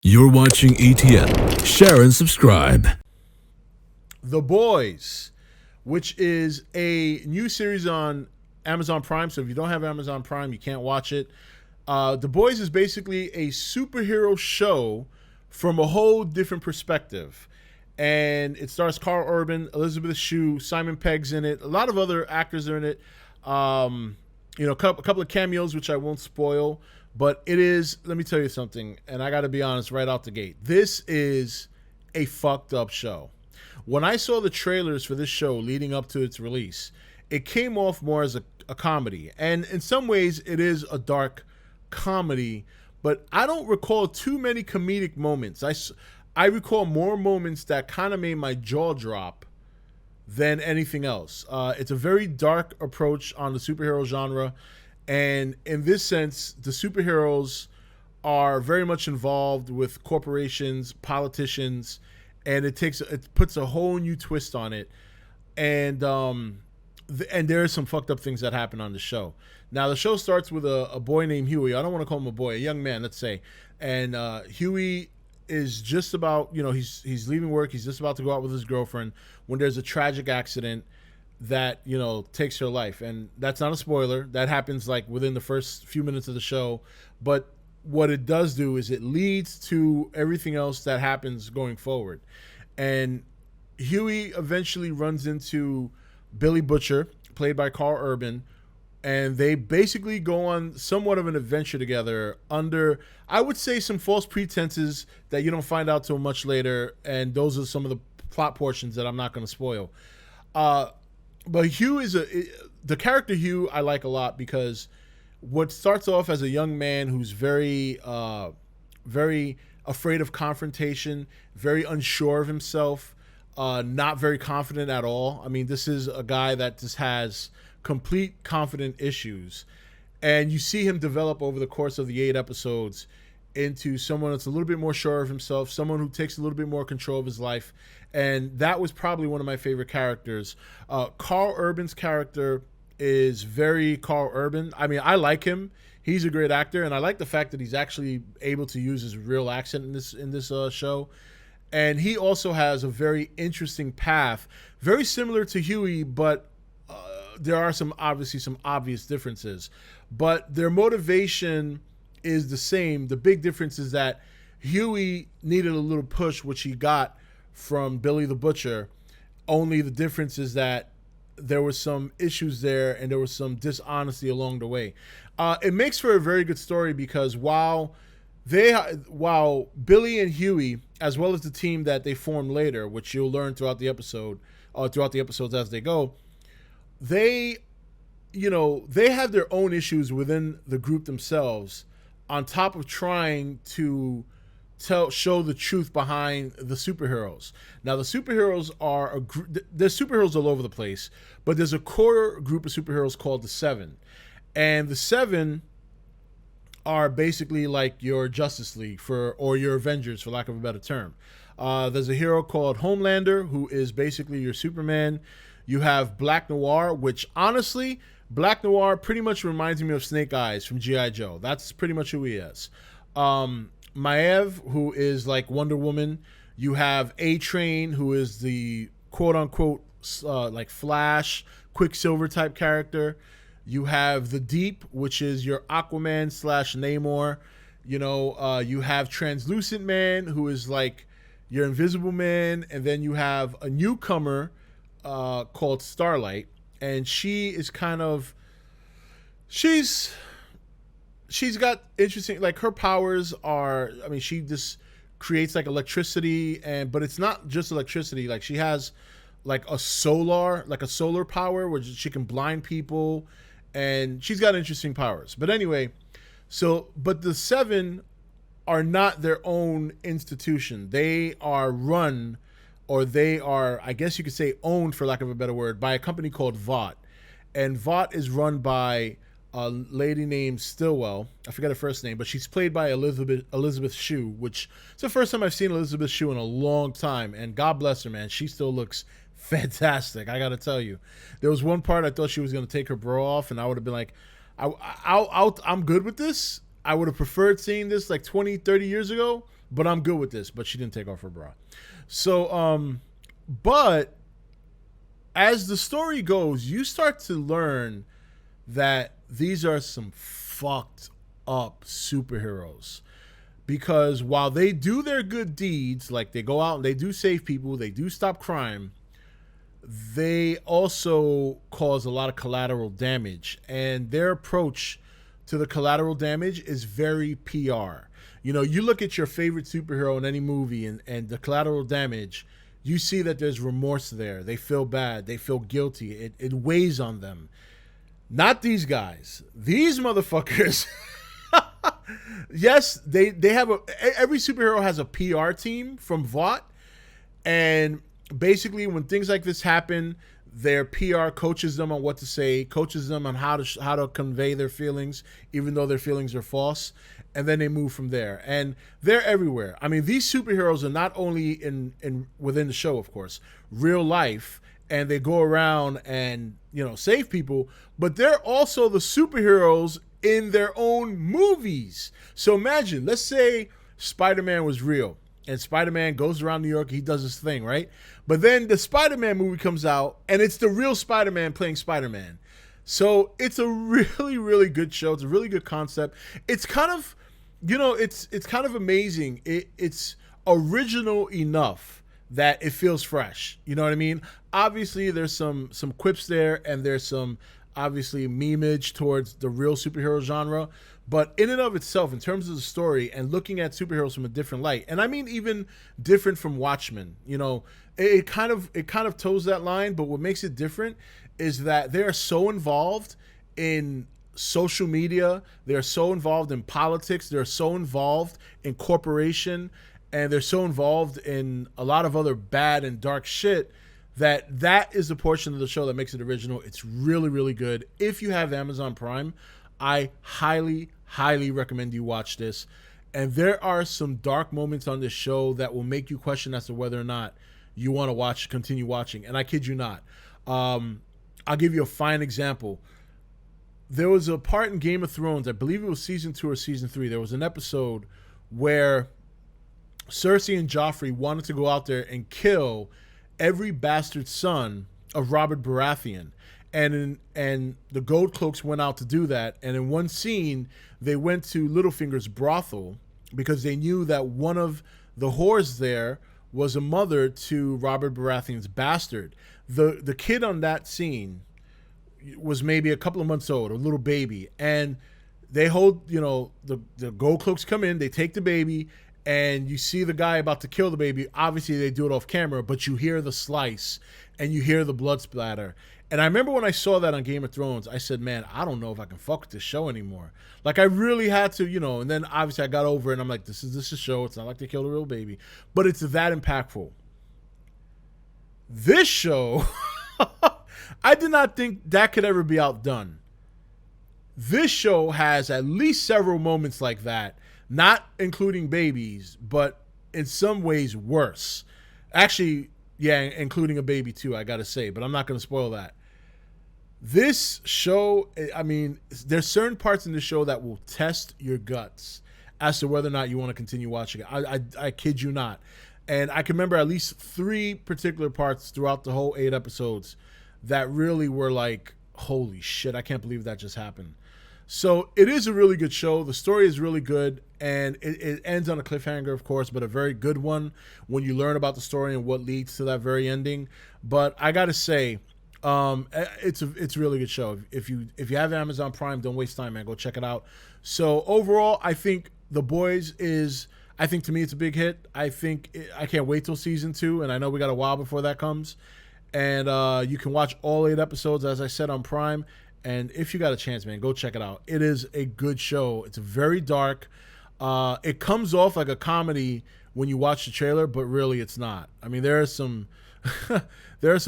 You're watching E.T.N. Share and subscribe. The Boys, which is a new series on Amazon Prime. So if you don't have Amazon Prime, you can't watch it. The Boys is basically a superhero show from a whole different perspective. And it stars Carl Urban, Elizabeth Shue, Simon Pegg's in it. A lot of other actors are in it. A couple of cameos, which I won't spoil. But it is, let me tell you something, and I got to be honest right out the gate. This is a fucked up show. When I saw the trailers for this show leading up to its release, it came off more as a comedy. And in some ways, it is a dark comedy, but I don't recall too many comedic moments. I recall more moments that kind of made my jaw drop than anything else. It's a very dark approach on the superhero genre. And in this sense, the superheroes are very much involved with corporations, politicians, and it puts a whole new twist on it. And there are some fucked up things that happen on the show. Now, the show starts with a boy named Huey. I don't want to call him a boy, a young man, let's say. And Huey is just about, he's leaving work. He's just about to go out with his girlfriend when there's a tragic accident that takes her life. And that's not a spoiler. That happens like within the first few minutes of the show. But what it does do is it leads to everything else that happens going forward. And Huey eventually runs into Billy Butcher, played by Carl Urban, and they basically go on somewhat of an adventure together under, I would say, some false pretenses that you don't find out till much later. And those are some of the plot portions that I'm not going to spoil. But Hugh the character Hugh I like a lot because what starts off as a young man who's very, very afraid of confrontation, very unsure of himself, not very confident at all. I mean, this is a guy that just has complete confident issues. And you see him develop over the course of the 8 episodes into someone that's a little bit more sure of himself, someone who takes a little bit more control of his life. And that was probably one of my favorite characters. Carl Urban's character is very Carl Urban. I mean, I like him. He's a great actor, and I like the fact that he's actually able to use his real accent in this show. And he also has a very interesting path, very similar to Huey, but there are some obvious differences. But their motivation is the same. The big difference is that Huey needed a little push, which he got from Billy the Butcher. Only the difference is that there were some issues there and there was some dishonesty along the way. It makes for a very good story because while Billy and Huey, as well as the team that they formed later, which you'll learn throughout the episodes as they go, they have their own issues within the group themselves, on top of trying to show the truth behind the superheroes. Now, the superheroes there's superheroes all over the place, but there's a core group of superheroes called the Seven. And the Seven are basically like your Justice League or your Avengers, for lack of a better term. There's a hero called Homelander, who is basically your Superman. You have Black Noir, which honestly, Black Noir pretty much reminds me of Snake Eyes from G.I. Joe. That's pretty much who he is. Maiev, who is like Wonder Woman. You have A-Train, who is the quote-unquote like Flash, Quicksilver type character. You have the Deep, which is your Aquaman / Namor. You have Translucent Man, who is like your Invisible Man. And then you have a newcomer called Starlight. And she is she's got interesting, like her powers are, I mean, she just creates like electricity, but it's not just electricity. Like she has like a solar power where she can blind people, and she's got interesting powers. But anyway, but the Seven are not their own institution. They are run, or they are, I guess you could say, owned, for lack of a better word, by a company called Vought. And Vought is run by a lady named Stillwell. I forget her first name, but she's played by Elizabeth Shue, which it's the first time I've seen Elizabeth Shue in a long time. And God bless her, man. She still looks fantastic, I got to tell you. There was one part I thought she was going to take her bra off, and I would have been like, I'm good with this. I would have preferred seeing this like 20, 30 years ago, but I'm good with this. But she didn't take off her bra. So, but as the story goes, you start to learn that these are some fucked up superheroes. Because while they do their good deeds, like they go out and they do save people, they do stop crime, they also cause a lot of collateral damage. And their approach to the collateral damage is very PR. You know, you look at your favorite superhero in any movie and the collateral damage, you see that there's remorse there. They feel bad. They feel guilty. It weighs on them. Not these guys. These motherfuckers... Yes, they have every superhero has a PR team from Vought, and basically when things like this happen, their PR coaches them on what to say, coaches them on how to convey their feelings, even though their feelings are false, and then they move from there. And they're everywhere. I mean, these superheroes are not only in within the show, of course, real life, and they go around and, you know, save people, but they're also the superheroes in their own movies. So imagine, let's say Spider-Man was real and Spider-Man goes around New York, he does his thing, right? But then the Spider-Man movie comes out and it's the real Spider-Man playing Spider-Man. So it's a really, really good show. It's a really good concept. It's kind of, you know, it's kind of amazing. It's original enough that it feels fresh. You know what I mean? Obviously there's some quips there and there's some obviously memeage towards the real superhero genre, but in and of itself, in terms of the story and looking at superheroes from a different light, and I mean even different from Watchmen, you know, it kind of toes that line, but what makes it different is that they are so involved in social media, they're so involved in politics, they're so involved in corporation, and they're so involved in a lot of other bad and dark shit that is the portion of the show that makes it original. It's really, really good. If you have Amazon Prime, I highly, highly recommend you watch this. And there are some dark moments on this show that will make you question as to whether or not you want to continue watching. And I kid you not. I'll give you a fine example. There was a part in Game of Thrones, I believe it was season 2 or season 3. There was an episode where Cersei and Joffrey wanted to go out there and kill every bastard son of Robert Baratheon, and the Gold Cloaks went out to do that. And in one scene, they went to Littlefinger's brothel because they knew that one of the whores there was a mother to Robert Baratheon's bastard. The kid on that scene was maybe a couple of months old, a little baby, and they hold, you know, the Gold Cloaks come in, they take the baby, and you see the guy about to kill the baby. Obviously, they do it off camera, but you hear the slice and you hear the blood splatter. And I remember when I saw that on Game of Thrones, I said, man, I don't know if I can fuck with this show anymore. Like, I really had to, you know, and then obviously I got over it, and I'm like, this is a show. It's not like they killed a real baby. But it's that impactful. This show, I did not think that could ever be outdone. This show has at least several moments like that. Not including babies, but in some ways worse. Actually, yeah, including a baby too, I gotta say, but I'm not gonna spoil that. This show, I mean, there's certain parts in the show that will test your guts as to whether or not you want to continue watching it. I kid you not. And I can remember at least 3 particular parts throughout the whole 8 episodes that really were like, holy shit, I can't believe that just happened. So it is a really good show. The story is really good, and it ends on a cliffhanger, of course, but a very good one when you learn about the story and what leads to that very ending. But I gotta say, it's a really good show. If you have Amazon Prime, don't waste time, man. Go check it out. So overall, I think The Boys is, I think to me it's a big hit. I can't wait till season 2, and I know we got a while before that comes. And you can watch all 8 episodes, as I said, on Prime. And if you got a chance, man, go check it out. It is a good show. It's very dark. It comes off like a comedy when you watch the trailer, but really it's not. I mean, there are some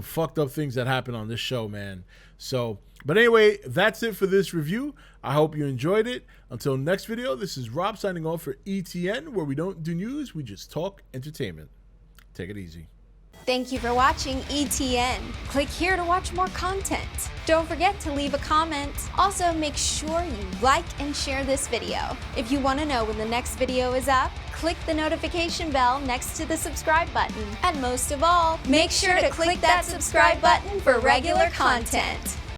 fucked up things that happen on this show, man. So, but anyway, that's it for this review. I hope you enjoyed it. Until next video, this is Rob signing off for E.T.N, where we don't do news, we just talk entertainment. Take it easy. Thank you for watching E.T.N. Click here to watch more content. Don't forget to leave a comment. Also, make sure you like and share this video. If you want to know when the next video is up, click click the notification bell next to the subscribe button. And most of all, make sure to click that subscribe button for regular content.